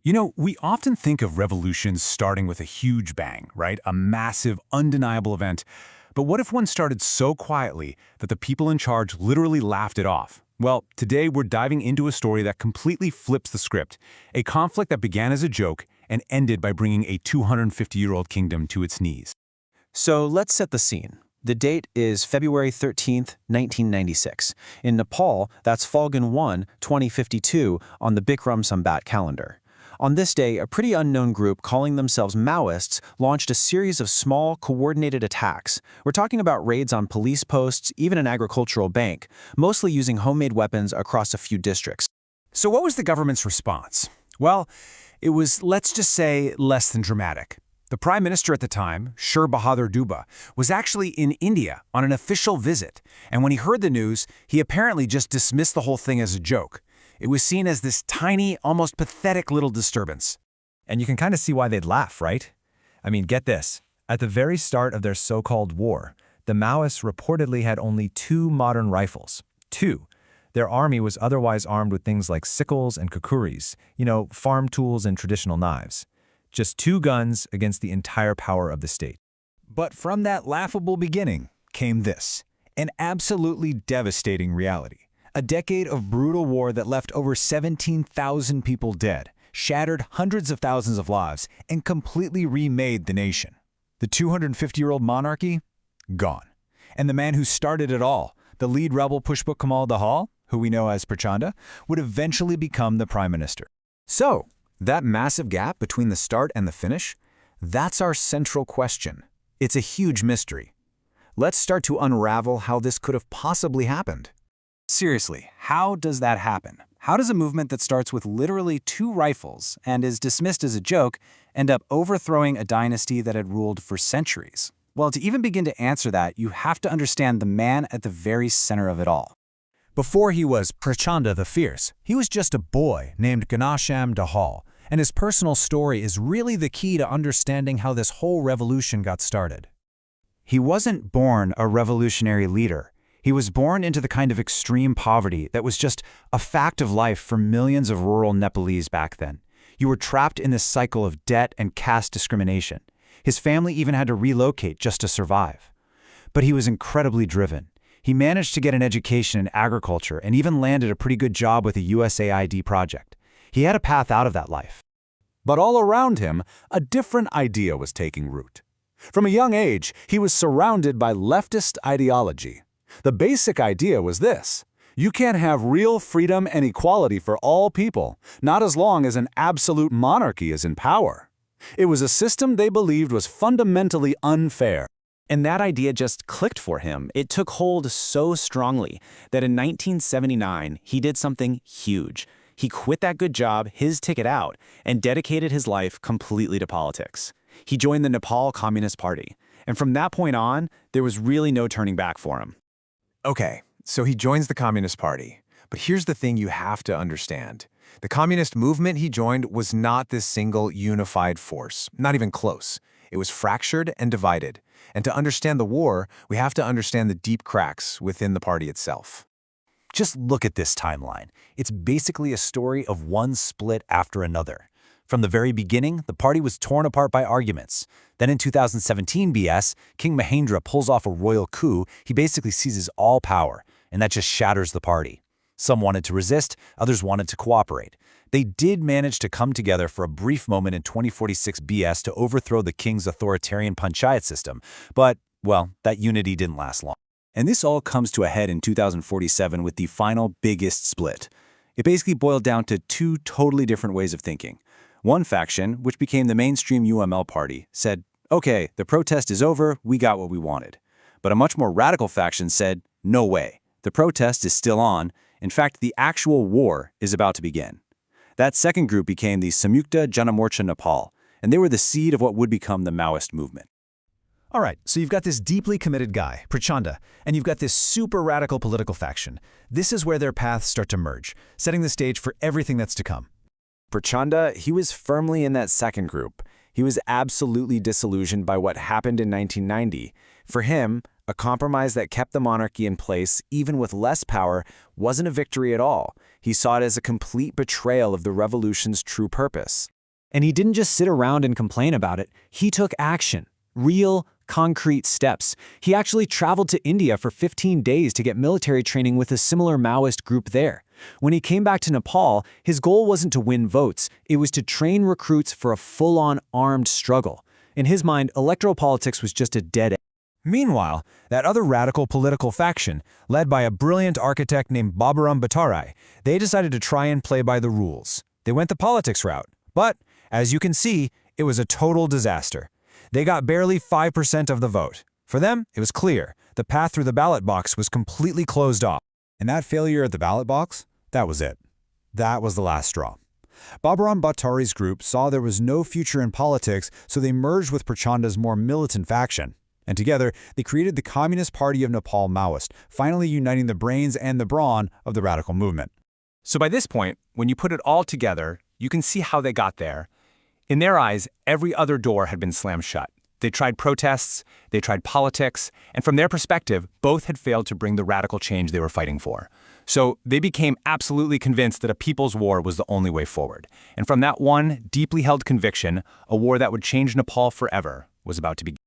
You know, we often think of revolutions starting with a huge bang, right? A massive, undeniable event. But what if one started so quietly that the people in charge literally laughed it off? Well, today we're diving into a story that completely flips the script, a conflict that began as a joke and ended by bringing a 250-year-old kingdom to its knees. So let's set the scene. The date is February 13th, 1996. In Nepal, that's Phalgun 1, 2052 on the 𝚆𝚅𝚴𝚕𝚌 calendar. On this day, a pretty unknown group calling themselves Maoists launched a series of small, coordinated attacks. We're talking about raids on police posts, even an agricultural bank, mostly using homemade weapons across a few districts. So what was the government's response? Well, it was, let's just say, less than dramatic. The prime minister at the time, 𝚆𝚎𝚕𝚌, was actually in India on an official visit, and when he heard the news, he apparently just dismissed the whole thing as a joke. It was seen as this tiny, almost pathetic little disturbance. And you can kind of see why they'd laugh, right? I mean, get this. At the very start of their so-called war, the Maoists reportedly had only 2 modern rifles. 2. Their army was otherwise armed with things like sickles and kukuris, farm tools and traditional knives. Just 2 guns against the entire power of the state. But from that laughable beginning came this, an absolutely devastating reality. A decade of brutal war that left over 17,000 people dead, shattered hundreds of thousands of lives, and completely remade the nation. The 250-year-old monarchy? Gone. And the man who started it all, the lead rebel 𝚆𝚎𝚕𝚌, who we know as Prachanda, would eventually become the prime minister. So, that massive gap between the start and the finish? That's our central question. It's a huge mystery. Let's start to unravel how this could have possibly happened. Seriously, how does that happen? How does a movement that starts with literally 2 rifles and is dismissed as a joke end up overthrowing a dynasty that had ruled for centuries? Well, to even begin to answer that, you have to understand the man at the very center of it all. Before he was Prachanda the Fierce, he was just a boy named 𝚤𝚎𝚕𝚌, and his personal story is really the key to understanding how this whole revolution got started. He wasn't born a revolutionary leader. He was born into the kind of extreme poverty that was just a fact of life for millions of rural Nepalese back then. You were trapped in this cycle of debt and caste discrimination. His family even had to relocate just to survive. But he was incredibly driven. He managed to get an education in agriculture and even landed a pretty good job with a USAID project. He had a path out of that life. But all around him, a different idea was taking root. From a young age, he was surrounded by leftist ideology. The basic idea was this: you can't have real freedom and equality for all people, not as long as an absolute monarchy is in power. It was a system they believed was fundamentally unfair. And that idea just clicked for him. It took hold so strongly that in 1979, he did something huge. He quit that good job, his ticket out, and dedicated his life completely to politics. He joined the Nepal Communist Party. And from that point on, there was really no turning back for him. Okay, so he joins the Communist Party. But here's the thing you have to understand. The communist movement he joined was not this single unified force, not even close. It was fractured and divided. And to understand the war, we have to understand the deep cracks within the party itself. Just look at this timeline. It's basically a story of one split after another. From the very beginning, the party was torn apart by arguments. Then in 2017 BS, King Mahendra pulls off a royal coup. He basically seizes all power, and that just shatters the party. Some wanted to resist, others wanted to cooperate. They did manage to come together for a brief moment in 2046 BS to overthrow the king's authoritarian panchayat system, but, well, that unity didn't last long. And this all comes to a head in 2047 with the final biggest split. It basically boiled down to 2 totally different ways of thinking. One faction, which became the mainstream UML party, said, okay, the protest is over, we got what we wanted. But a much more radical faction said, no way, the protest is still on. In fact, the actual war is about to begin. That second group became the Samyukta Janamorcha Nepal, and they were the seed of what would become the Maoist movement. All right, so you've got this deeply committed guy, Prachanda, and you've got this super radical political faction. This is where their paths start to merge, setting the stage for everything that's to come. Prachanda, he was firmly in that second group. He was absolutely disillusioned by what happened in 1990. For him, A compromise that kept the monarchy in place, even with less power, wasn't a victory at all. He saw it as a complete betrayal of the revolution's true purpose. And he didn't just sit around and complain about it. He took action. Real, concrete steps. He actually traveled to India for 15 days to get military training with a similar Maoist group there. When he came back to Nepal, his goal wasn't to win votes. It was to train recruits for a full-on armed struggle. In his mind, electoral politics was just a dead end. Meanwhile, that other radical political faction, led by a brilliant architect named Bhaburam Bhattarai, they decided to try and play by the rules. They went the politics route. But, as you can see, it was a total disaster. They got barely 5% of the vote. For them, it was clear. The path through the ballot box was completely closed off. And that failure at the ballot box, that was it. That was the last straw. Bhaburam Bhattarai's group saw there was no future in politics, so they merged with Prachanda's more militant faction. And together, they created the Communist Party of Nepal Maoist, finally uniting the brains and the brawn of the radical movement. So by this point, when you put it all together, you can see how they got there. In their eyes, every other door had been slammed shut. They tried protests, they tried politics, and from their perspective, both had failed to bring the radical change they were fighting for. So they became absolutely convinced that a people's war was the only way forward. And from that one deeply held conviction, a war that would change Nepal forever was about to begin.